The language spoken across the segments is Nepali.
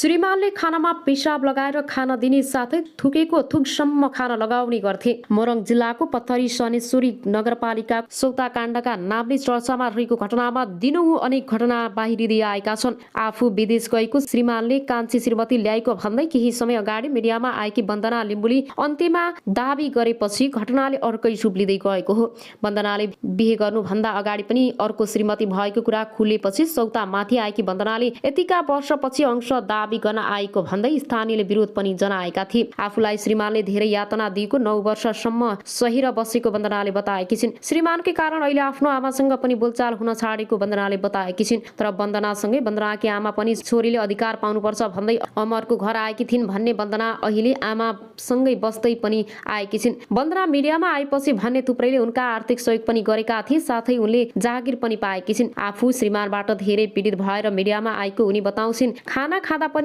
श्रीमानले खानामा पेशाब लगाएर खान दिने साथै थुकेको थुकसम्म खान लगाउने गर्थे। मोरङ जिल्लाको पत्थरी शनेश्वरी नगरपालिका सौताकाण्डका नामले चर्चामा रहेको घटनामा दिनहुँ अनेक घटना बाहिरिँदै आएका छन्। आफू विदेश गएको श्रीमानले कान्छी श्रीमती ल्याएको भन्दै केही समय अगाडि मिडियामा आएकी वन्दना लिम्बुली अन्त्यमा दाबी गरेपछि घटनाले अर्कै रूप लिँदै गएको हो। वन्दनाले बिहे गर्नुभन्दा अगाडि पनि अर्को श्रीमती भएको कुरा खुलेपछि सौतामाथि आएकी वन्दनाले यतिका वर्षपछि अंश दाबी गर्न आएको भन्दै स्थानीयले विरोध पनि जनाएका थिए। आफूलाई श्रीमानले धेरै यातना दिएको 9 वर्षसम्म सहेर बसेको वन्दनाले बताएकी छिन्। श्रीमानकै कारण अहिले आफ्नो आमासँग पनि बोलचाल हुन छाडेको वन्दनाले बताएकी छिन्। तर वन्दनासँगै वन्दनाकी आमा पनि छोरीले अधिकार पाउनुपर्छ भन्दै अमरको घर आएकी थिइन् भन्ने वन्दना अहिले आमासँगै बस्दै पनि आएकी छिन्। वन्दना मिडियामा आएपछि भन्ने थुप्रैले उनका आर्थिक सहयोग पनि गरेका थिए, साथै उनले जागिर पनि पाएकी छिन्। आफू श्रीमानबाट धेरै पीडित भएर मिडियामा आएको उनी बताउँछिन्। खाना खाँदा पनि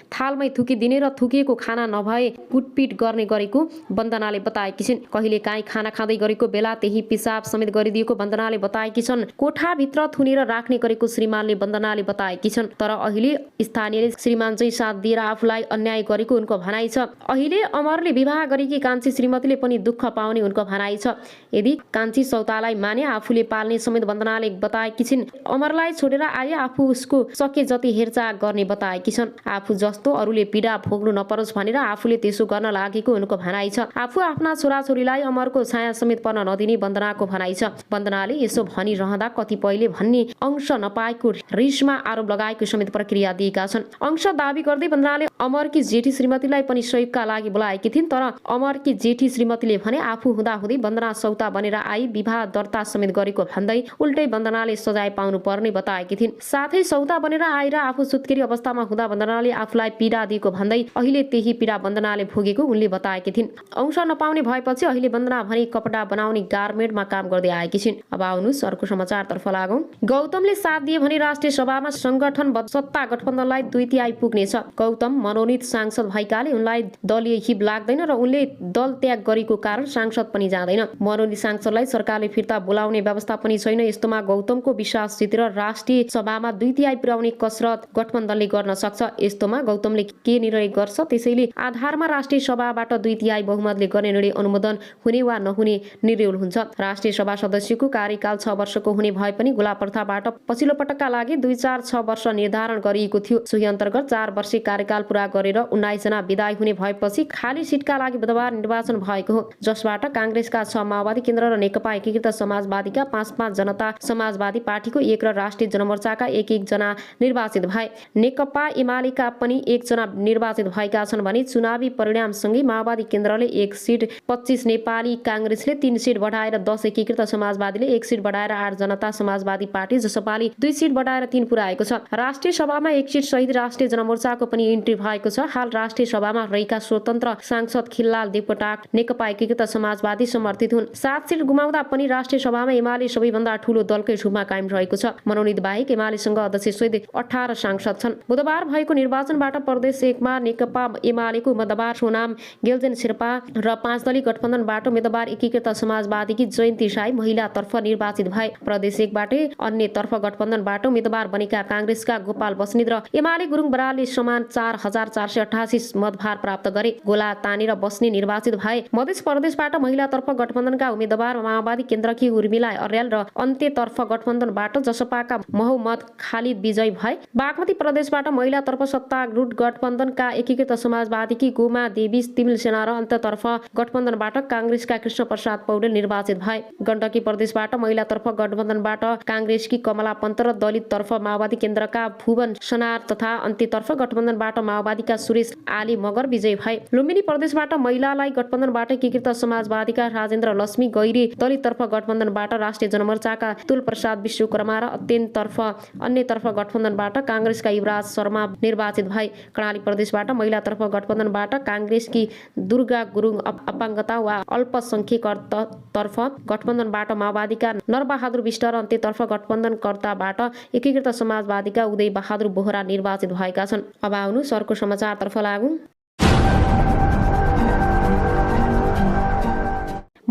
थालमै थुकिदिने र थुकिएको खाना नभए कुटपिट गर्ने गरेको वन्दनाले बताएकी छिन्। कहिले काहीँ खाना खाँदै गरेको बेला त्यही पिसाब समेत गरिदिएको वन्दनाले बताएकी छन्। कोठाभित्र थुनेर राख्ने गरेको श्रीमानले वन्दनाले बताएकी छन्। तर अहिले स्थानीयले श्रीमान चाहिँ साथ दिएर आफूलाई अन्याय गरेको उनको भनाइ छ। अहिले अमरले विवाह गरेकी कान्छी श्रीमतीले पनि दुःख पाउने उनको भनाइ छ। यदि कान्छी सौतालाई माने आफूले पाल्ने समेत वन्दनाले बताएकी छिन्। अमरलाई छोडेर आए आफू उसको सके जति हेरचाह गर्ने बताएकी छन्। आफू जस्तो अरूले पीडा भोग्नु नपरोस् भनेर आफूले त्यसो गर्न लागेको उनको भनाइ छ। आफू आफ्ना छोराछोरीलाई अमरको छाया समेत पर्न नदिने वन्दनाको भनाइ छ। वन्दनाले यसो भनिरहँदा कतिपयले भन्ने अंश नपाएको रिसमा आरोप लगाएको समेत प्रक्रिया दिएका छन्। अंश दाबी गर्दै वन्दनाले अमरकी जेठी श्रीमतीलाई पनि सहयोगका लागि बोलाएकी थिइन्। तर अमरकी जेठी श्रीमतीले भने आफू हुँदाहुँदै वन्दना सौता बनेर आई विवाह दर्ता समेत गरेको भन्दै उल्टै वन्दनाले सजाय पाउनु पर्ने बताएकी थिइन्। साथै सौता बनेर आएर आफू सुत्केरी अवस्थामा हुँदा वन्दनाले आफूलाई पीडा दिएको भन्दै अहिले त्यही पीडा वन्दनाले भोगेको उनले बताएकी थिइन्। अंश नपाउने भएपछि अहिले वन्दना भने कपडा बनाउने गार्मेन्टमा काम गर्दै आएकी छिन्। अब आउनुहोस् अर्को समाचारतर्फ लागौं। गौतमले साथ दिए भने राष्ट्रिय सभामा संगठनबद्ध सत्ता गठबन्धनलाई 2/3 पुग्नेछ। गौतम मनोनित सांसद भएकाले उनलाई दलीय हिब लाग्दैन र उनले दल त्याग गरेको कारण सांसद पनि जाँदैन। मनोनित सांसदलाई सरकारले फिर्ता बोलाउने व्यवस्था पनि छैन। यस्तोमा गौतमको विश्वास जितेर राष्ट्रिय सभामा 2/3 पुर्याउने कसरत गठबन्धनले गर्न सक्छ। यस्तोमा गौतमले के निर्णय गर्छ त्यसैले आधारमा राष्ट्रिय सभाबाट 2/3 बहुमतले गर्ने निर्णय अनुमोदन हुने वा नहुने निर्णय हुन्छ। राष्ट्रिय सभा सदस्यको कार्यकाल 6 वर्षको हुने भए पनि गोला प्रथाबाट पछिल्लो पटकका लागि 2-4-6 वर्ष निर्धारण गरिएको थियो। सोही अन्तर्गत 4 वर्षीय कार्यकाल पूरा गरेर 19 जना विदाय हुने भएपछि खाली सिटका लागि बुधबार निर्वाचन भएको हो, जसबाट कांग्रेसका 6, माओवादी केन्द्र र नेकपा एकीकृत समाजवादीका 5-5, जनता समाजवादी पार्टीको 1 र राष्ट्रिय जनमोर्चाका 1-1 जना निर्वाचित भए। नेकपा एमालेका पनि 1 जना निर्वाचित भएका छन् भने चुनावी परिणामसँगै माओवादी केन्द्रले 1 सिट, 25, नेपाली कांग्रेसले 3 सिट बढाएर 10, एकीकृत समाजवादीले 1 सिट बढाएर 8, जनता समाजवादी पार्टी जसपाले 2 सिट बढाएर 3 पुर्याएको छ। राष्ट्रिय सभामा 1 सिट सहित राष्ट्रिय जनमोर्चाको पनि इन्ट्री भएको छ। हाल राष्ट्रिय सभामा रहेका स्वतन्त्र सांसद खिललाल देवकोटा नेकपा एकीकृत समाजवादी समर्थित हुन्। 7 सिट गुमाउँदा पनि राष्ट्रिय सभामा एमाले सबैभन्दा ठूलो दलकै रूपमा कायम रहेको छ। मनोनित बाहेक एमालेसँग अध्यक्ष सहित 18 सांसद छन्। बुधबार भएको निर्वाचनबाट प्रदेश 1 मा नेकपा एमालेको उम्मेदवार सोनाम गेल्जेन शेर्पा र 5 दलीय गठबन्धनबाट उम्मेदवार एकीकृत समाजवादीकी जयन्ती साई महिलातर्फ निर्वाचित भए। प्रदेश 1 बाटै अन्यतर्फ गठबन्धनबाट उम्मेदवार बनेका कांग्रेसका गोपाल बस्नेत र एमाले गुरुङ बरालले समान 4488 मतभार प्राप्त गरे। गोला तानेर बस्ने निर्वाचित भए। मध्य प्रदेशबाट महिलातर्फ गठबन्धनका उम्मेदवार माओवादी केन्द्रकी उर्मिला अर्याल र अन्त्यतर्फ गठबन्धनबाट जसपाका मोहम्मद खालिद विजयी भए। बागमती प्रदेशबाट महिलातर्फ सत्तारूढ गठबन्धनका एकीकृत समाजवादीकी गोमा देवी तिमिल सेना र अन्त्यतर्फ गठबन्धनबाट कांग्रेसका कृष्ण प्रसाद पौडेल निर्वाचित भए। गण्डकी प्रदेशबाट महिलातर्फ गठबन्धनबाट कांग्रेसकी कमला पन्त र दलिततर्फ माओवादी केन्द्रका भुवन सनार तथा अन्त्यतर्फ गठबन्धनबाट माओवादीका सुरेश आली मगर विजयी भए। लुम्बिनी प्रदेशबाट महिलालाई गठबन्धनबाट एकीकृत समाजवादीका राजेन्द्र लक्ष्मी गैरी, दलिततर्फ गठबन्धनबाट राष्ट्रिय जनमोर्चाका तुल प्रसाद विश्वकर्मा र अन्यतर्फ गठबन्धनबाट कांग्रेसका युवराज शर्मा निर्वाचित भए। कर्णाली प्रदेशबाट महिलातर्फ गठबन्धनबाट कांग्रेसकी दुर्गा गुरुङ अपाङ्गता वा अल्पसंख्यकतर्फ गठबन्धनबाट माओवादीका नरबहादुर विष्ट र अन्त्यतर्फ गठबन्धनकर्ताबाट एकीकृत समाजवादीका उदय बहादुर बोहरा निर्वाचित भएका छन्। अब आउनुहोस् अर्को समाचारतर्फ लागौं।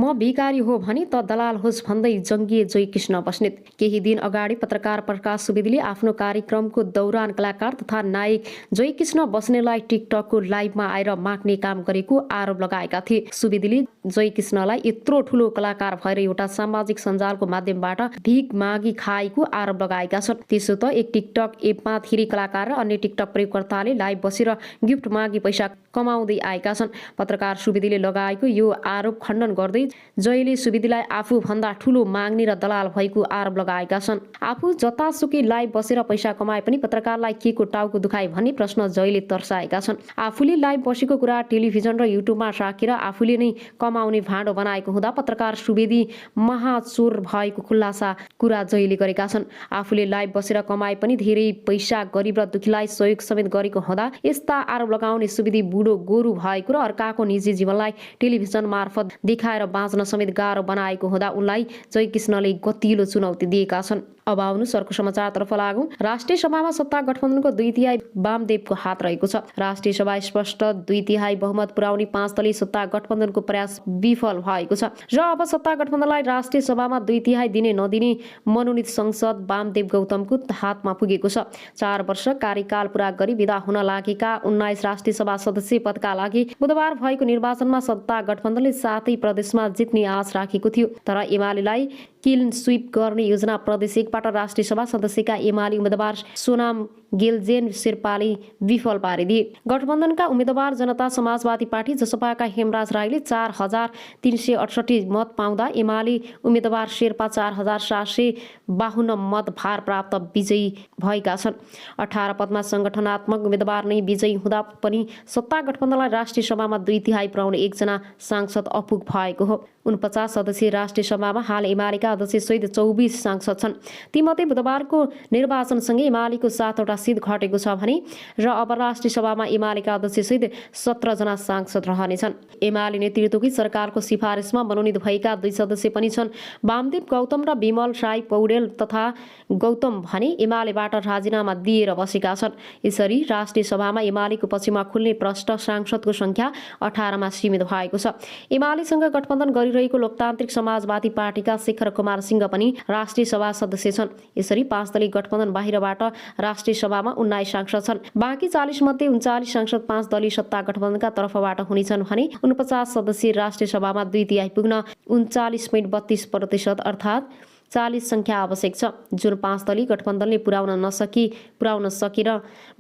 म भिकारी हो भने त दलाल होस् भन्दै जङ्गिए जयकृष्ण बस्नेत। केही दिन अगाडि पत्रकार प्रकाश सुवेदीले आफ्नो कार्यक्रमको दौरान कलाकार तथा नायक जयकृष्ण बस्नेतलाई टिकटकको लाइभमा आएर माग्ने काम गरेको आरोप लगाएका थिए। सुवेदीले जयकृष्णलाई यत्रो ठुलो कलाकार भएर एउटा सामाजिक सञ्जालको माध्यमबाट भिख मागी खाएको आरोप लगाएका छन्। त्यसो त एक टिकटक एपमा धेरै कलाकार र अन्य टिकटक प्रयोगकर्ताले लाइभ बसेर गिफ्ट मागी पैसा कमाउँदै आएका छन्। पत्रकार सुवेदीले लगाएको यो आरोप खण्डन गर्दै जयले सुवेदीलाई आफूभन्दा ठुलो माग्ने र दलाल भएको आरोप लगाएका छन्। आफू जतासुकै लाइभ बसेर पैसा कमाए पनि पत्रकारलाई के को टाउको दुखाइ भन्ने प्रश्न जयले तर्साएका छन्। आफूले लाइभ बसेको कुरा टेलिभिजन र युट्युबमा राखेर आफूले नै कमाउने भाँडो बनाएको हुँदा पत्रकार सुवेदी महाचोर भएको खुलासा कुरा जयले गरेका छन्। आफूले लाइभ बसेर कमाए पनि धेरै पैसा गरिब र दुखीलाई सहयोग समेत गरेको हुँदा यस्ता आरोप लगाउने सुवेदी बुढो गोरु भएको र अर्काको निजी जीवनलाई टेलिभिजन मार्फत देखाएर बाँच्न समेत गाह्रो बनाएको हुँदा उनलाई जयकृष्णले गतिलो चुनौती दिएका छन्। अब आउनु अर्को समाचारतर्फ लागौं। राष्ट्रिय सभामा सत्ता गठबन्धनको 2/3 वामदेवको हात रहेको छ। राष्ट्रिय सभा स्पष्ट 2/3 बहुमत पुर्याउने 5 दलीय सत्ता गठबन्धनको प्रयास विफल भएको छ र अब सत्ता गठबन्धनलाई राष्ट्रिय सभामा 2/3 दिने नदिने मनोनित संसद वामदेव गौतमको हातमा पुगेको छ। 4 वर्ष कार्यकाल पूरा गरी विदा हुन लागेका 19 राष्ट्रिय सभा सदस्य पदका लागि बुधबार भएको निर्वाचनमा सत्ता गठबन्धनले 7 प्रदेशमा जित्ने आश राखेको थियो। तर एमालेलाई क्लिन स्वीप गर्ने योजना प्रदेश 1 बाट राष्ट्रिय सभा सदस्यका एमाले उम्मेदवार सोनाम गेलजेन शेर्पाले विफल पारिदिए। गठबन्धनका उम्मेदवार जनता समाजवादी पार्टी जसपाका हेमराज राईले 4368 मत पाउँदा एमाले उम्मेदवार शेर्पा 4752 मत भार प्राप्त विजयी भएका छन्। 18 पदमा संगठनात्मक उम्मेदवार नै विजयी हुँदा पनि सत्ता गठबन्धनलाई राष्ट्रिय सभामा 2/3 पुर्याउने एकजना सांसद अपुग भएको हो। 49 सदस्यीय राष्ट्रिय सभामा हाल एमालेका अध्यक्ष सहित 24 सांसद छन्। तीमध्ये बुधबारको निर्वाचनसँगै एमालेको 7वटा सिट घटेको छ भने र अब राष्ट्रिय सभामा एमालेका अध्यक्ष सहित 17 जना सांसद रहनेछन्। एमाले नेतृत्वकी सरकारको सिफारिसमा मनोनित भएका 2 सदस्य पनि छन्। वामदेव गौतम र विमल राई पौडेल तथा गौतम भने एमालेबाट राजीनामा दिएर बसेका छन्। यसरी राष्ट्रिय सभामा एमालेको पक्षमा खुल्ने प्रष्ट सांसदको संख्या 18 मा सीमित भएको छ। एमालेसँग गठबन्धन गरिरहेको लोकतान्त्रिक समाजवादी पार्टीका शेखर कुमार सिंह पनि राष्ट्रिय सभा सदस्य छन्। यसरी 5 दलीय गठबन्धन बाहिरबाट राष्ट्रिय सभामा 19 सांसद छन्। बाँकी 40 मध्ये 39 सांसद 5 दलीय सत्ता गठबन्धनका तर्फबाट हुनेछन् भने 49 सदस्यीय राष्ट्रिय सभामा 2/3 पुग्न 39.32% अर्थात् 40 संख्या आवश्यक छ, जुन 5 दलीय गठबन्धनले पुर्याउन सकेर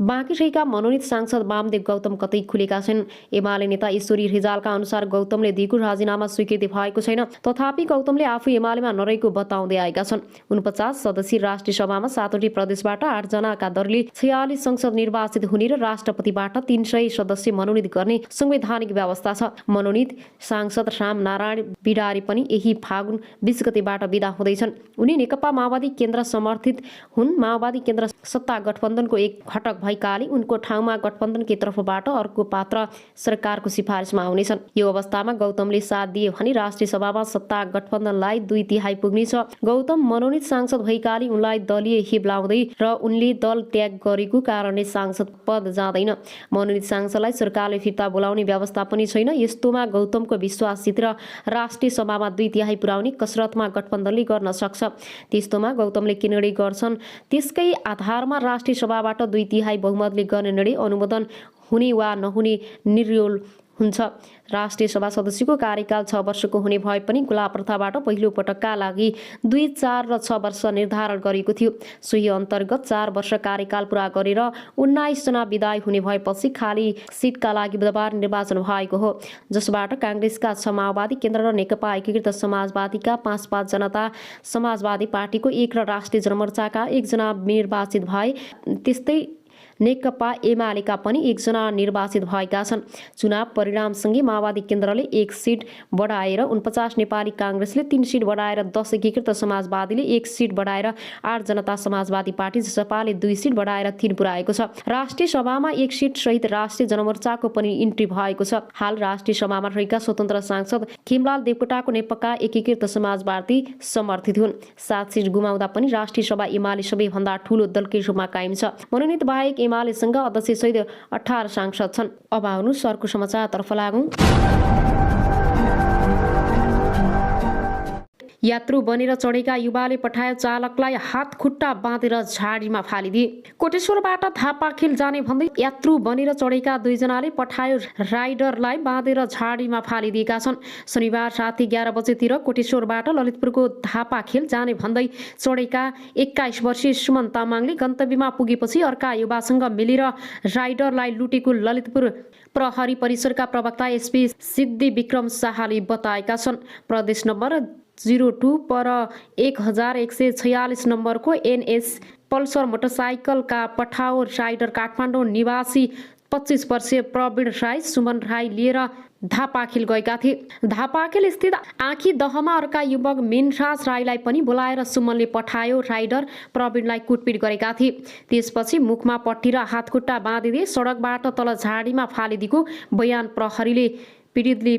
बाँकी रहेका मनोनित सांसद वामदेव गौतम कतै खुलेका छन्। एमाले नेता ईश्वरी रिजालका अनुसार गौतमले दिएको राजीनामा स्वीकृति भएको छैन। तथापि गौतमले आफू एमालेमा नरहेको बताउँदै आएका छन्। 49 सदस्यीय राष्ट्रिय सभामा 7वटै प्रदेशबाट 8 जनाका दरले 46 संसद निर्वाचित हुने र राष्ट्रपतिबाट 300 सदस्य मनोनित गर्ने संवैधानिक व्यवस्था छ। मनोनित सांसद राम नारायण बिडारी पनि यही फागुन 20 गतेबाट विदा हुँदैछन्। उनी नेकपा माओवादी केन्द्र समर्थित हुन्। माओवादी केन्द्र सत्ता गठबन्धनको एक घटक भएकाले उनको ठाउँमा गठबन्धनकै तर्फबाट अर्को पात्र सरकारको सिफारिसमा आउनेछन्। यो अवस्थामा गौतमले साथ दिए भने राष्ट्रिय सभामा सत्ता गठबन्धनलाई 2/3 पुग्नेछ। गौतम मनोनित सांसद भएकाले उनलाई दलीय हिब लाउँदै र उनले दल त्याग गरेको कारणले सांसद पद जाँदैन। मनोनित सांसदलाई सरकारले फिर्ता बोलाउने व्यवस्था पनि छैन। यस्तोमा गौतमको विश्वास जितेर राष्ट्रिय सभामा 2/3 पुर्याउने कसरतमा गठबन्धनले गर्न सक्छ। त्यस्तोमा गौतमले के निर्णय गर्छन् त्यसकै आधारमा राष्ट्रिय सभाबाट 2/3 बहुमतले गर्ने निर्णय अनुमोदन हुने वा नहुने निर्णय हुन्छ। राष्ट्रिय सभा सदस्यको कार्यकाल 6 वर्षको हुने भए पनि गुलाब प्रथाबाट पहिलो पटकका लागि 2, 4 र 6 वर्ष निर्धारण गरिएको थियो। सोही अन्तर्गत 4 वर्ष कार्यकाल पूरा गरेर 19 जना विदाय हुने भएपछि खाली सिटका लागि बुधबार निर्वाचन भएको हो, जसबाट कांग्रेसका 6 माओवादी केन्द्र र नेकपा एकीकृत समाजवादीका 5 जनता समाजवादी पार्टीको 1 र राष्ट्रिय जनमोर्चाका 1 जना निर्वाचित भए। त्यस्तै नेकपा एमालेका पनि 1 जना निर्वाचित भएका छन्। चुनाव परिणामसँगै माओवादी केन्द्रले 1 सिट बढाएर 49, नेपाली कांग्रेसले 3 सिट बढाएर 10, एकीकृत समाजवादीले 1 सिट बढाएर 8, जनता समाजवादी पार्टी जसपाले 2 सिट बढाएर 3 पुर्याएको छ। राष्ट्रिय सभामा 1 सिट सहित राष्ट्रिय जनमोर्चाको पनि इन्ट्री भएको छ। हाल राष्ट्रिय सभामा रहेका स्वतन्त्र सांसद खिमलाल देवकोटाको नेपाका एकीकृत समाजवादी समर्थित हुन्। 7 सिट गुमाउँदा पनि राष्ट्रिय सभा एमाले सबैभन्दा ठूलो दलकै रूपमा कायम छ। मनोनित बाहेक एमालेसँग अध्यक्ष सहित 18 सांसद छन्। अब आउनु अर्को समाचारतर्फ लागौं। यात्रु बनेर चढेका युवाले पठायो चालकलाई हात खुट्टा बाँधेर झाडीमा फालिदिए। कोटेश्वरबाट धापाखेल जाने भन्दै यात्रु बनेर चढेका 2 जनाले पठायो राइडरलाई बाँधेर झाडीमा फालिदिएका छन्। शनिबार राति 11 बजेतिर कोटेश्वरबाट ललितपुरको धापाखेल जाने भन्दै चढेका 21 वर्षीय सुमन तामाङले गन्तव्यमा पुगेपछि अर्का युवासँग मिलेर राइडरलाई लुटेको ललितपुर प्रहरी परिसरका प्रवक्ता एसपी सिद्धि विक्रम शाहले बताएका छन्। प्रदेश नम्बर 02 पर 1146 नम्बरको NS पल्सर मोटरसाइकलका पठाओ राइडर काठमाडौँ निवासी 25 वर्षीय प्रवीण राई सुमन राई लिएर धापाखेल गएका थिए। धापाखेल स्थित आँखी दहमा अर्का युवक मिनराज राईलाई पनि बोलाएर सुमनले पठायो राइडर प्रवीणलाई कुटपिट गरेका थिए। त्यसपछि मुखमा पट्टी र हातखुट्टा बाँधिदिए सडकबाट तल झाडीमा फालिदिएको बयान प्रहरीले पीडितले